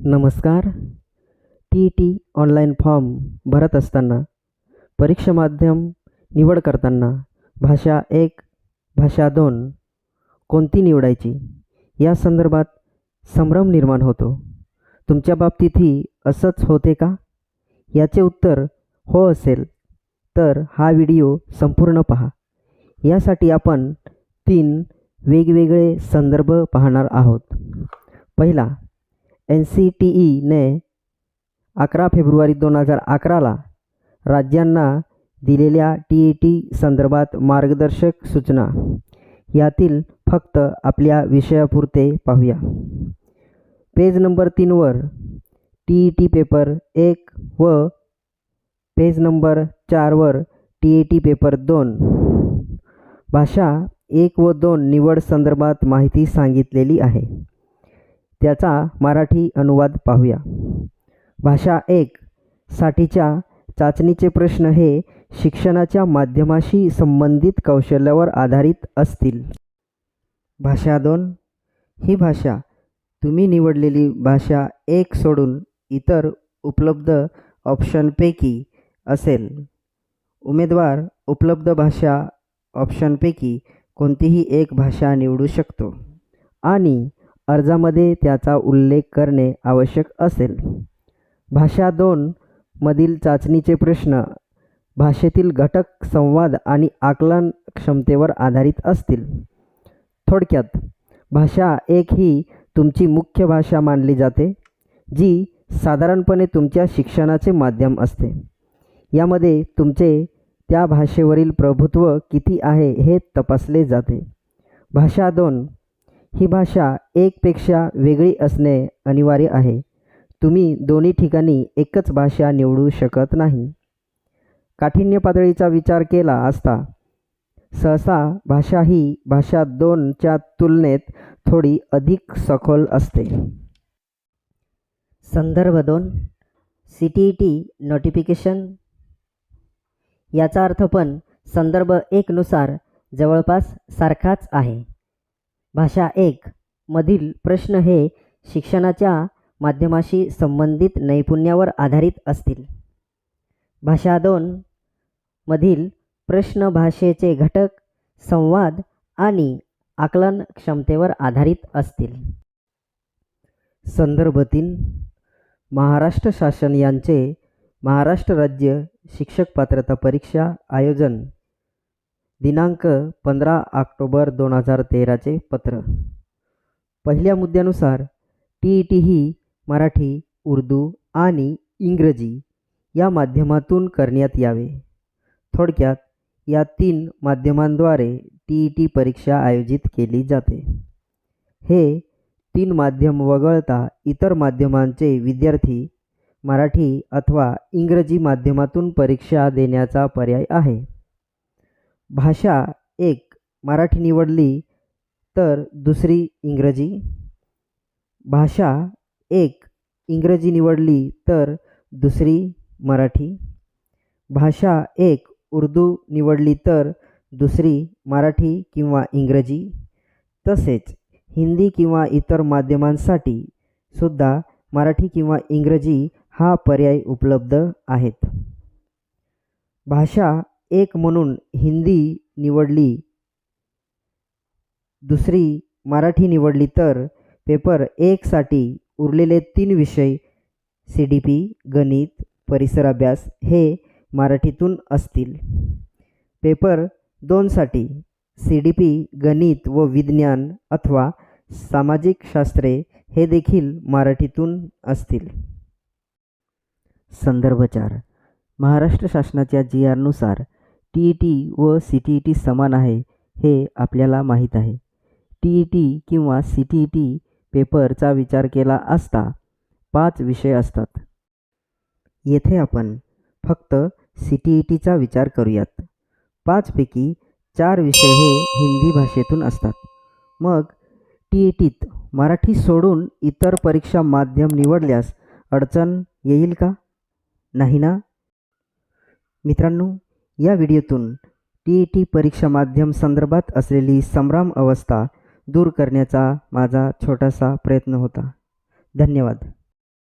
नमस्कार. T online form भरत असताना परीक्षा माध्यम निवड करताना भाषा 1, भाषा 2 कोणती निवडायची या संदर्भात संभ्रम निर्माण होतो. तुमच्या बाबतीतही असंच होते का? याचे उत्तर हो असेल तर हा व्हिडिओ संपूर्ण पहा. यासाठी आपण 3 वेगवेगळे संदर्भ पाहणार आहोत. पहिला, NCTEने 11 फेब्रुवारी 2011ला राज्यांना दिलेल्या TET संदर्भात मार्गदर्शक सूचना. यातील फक्त आपल्या विषयापुरते पाहूया. पेज नंबर 3वर TET पेपर 1 व पेज नंबर 4वर TET पेपर 2 भाषा 1 व 2 निवड संदर्भात माहिती सांगितलेली आहे. त्याचा मराठी अनुवाद पाहूया. भाषा 1 साठीच्या चाचणीचे प्रश्न हे शिक्षणाच्या माध्यमाशी संबंधित कौशल्यावर आधारित असतील. भाषा 2 ही भाषा तुम्ही निवडलेली भाषा 1 सोडून इतर उपलब्ध ऑप्शनपैकी असेल. उमेदवार उपलब्ध भाषा ऑप्शनपैकी कोणतीही एक भाषा निवडू शकतो आणि अर्जामध्ये त्याचा उल्लेख करणे आवश्यक असेल. भाषा 2 मधील चाचणीचे प्रश्न भाषेतील घटक, संवाद आणि आकलन क्षमतेवर आधारित असतील. थोडक्यात, भाषा 1 ही तुमची मुख्य भाषा मानली जाते, जी साधारणपणे तुमच्या शिक्षणाचे माध्यम असते. यामध्ये तुमचे त्या भाषेवरील प्रभुत्व किती आहे हे तपासले जाते. भाषा 2 ही भाषा 1 पेक्षा वेगळी असणे अनिवार्य आहे. तुम्ही दोन्ही ठिकाणी एकच भाषा निवडू शकत नाही. काठिण्य पातळीचा विचार केला असता सहसा भाषा ही भाषा 2च्या तुलनेत थोडी अधिक सखोल असते. संदर्भ 2 CTET नोटिफिकेशन. याचा अर्थ पण संदर्भ 1 नुसार जवळपास सारखाच आहे. भाषा 1 मधील प्रश्न हे शिक्षणाच्या माध्यमाशी संबंधित नैपुण्यावर आधारित असतील. भाषा 2 मधील प्रश्न भाषेचे घटक, संवाद आणि आकलन क्षमतेवर आधारित असतील. संदर्भ 3 महाराष्ट्र शासन यांचे महाराष्ट्र राज्य शिक्षक पात्रता परीक्षा आयोजन दिनांक 15 ऑक्टोबर 2013चे पत्र. पहिल्या मुद्द्यानुसार TET ही मराठी, उर्दू आणि इंग्रजी या माध्यमातून करण्यात यावे. थोडक्यात, या 3 माध्यमांद्वारे TET परीक्षा आयोजित केली जाते. हे 3 माध्यम वगळता इतर माध्यमांचे विद्यार्थी मराठी अथवा इंग्रजी माध्यमातून परीक्षा देण्याचा पर्याय आहे. भाषा 1 मराठी निवडली तर दुसरी इंग्रजी. भाषा 1 इंग्रजी निवडली तर दुसरी मराठी. भाषा 1 उर्दू निवडली तर दुसरी मराठी किंवा इंग्रजी. तसेच हिंदी किंवा इतर माध्यमांसाठी सुद्धा मराठी किंवा इंग्रजी हा पर्याय उपलब्ध आहेत. भाषा 1 म्हणून हिंदी निवडली, दुसरी मराठी निवडली तर पेपर 1 साठी उरलेले 3 विषय CDP, गणित, परिसर अभ्यास हे मराठीतून असतील. पेपर 2 साठी CDP, गणित व विज्ञान अथवा सामाजिक शास्त्रे हे देखील मराठीतून असतील. संदर्भ 4 महाराष्ट्र शासनाच्या GR नुसार TET व CTET समान आहे हे आपल्याला माहीत आहे. TET किंवा CTET पेपरचा विचार केला असता 5 विषय असतात. येथे आपण फक्त CTETचा विचार करूयात. 5 पैकी 4 विषय हे हिंदी भाषेतून असतात. मग TETत मराठी सोडून इतर परीक्षा माध्यम निवडल्यास अडचण येईल का? नाही ना? मित्रांनो, या व्हिडिओतून TET परीक्षा माध्यम संदर्भात असलेली संभ्रम अवस्था दूर करण्याचा माझा छोटासा प्रयत्न होता. धन्यवाद.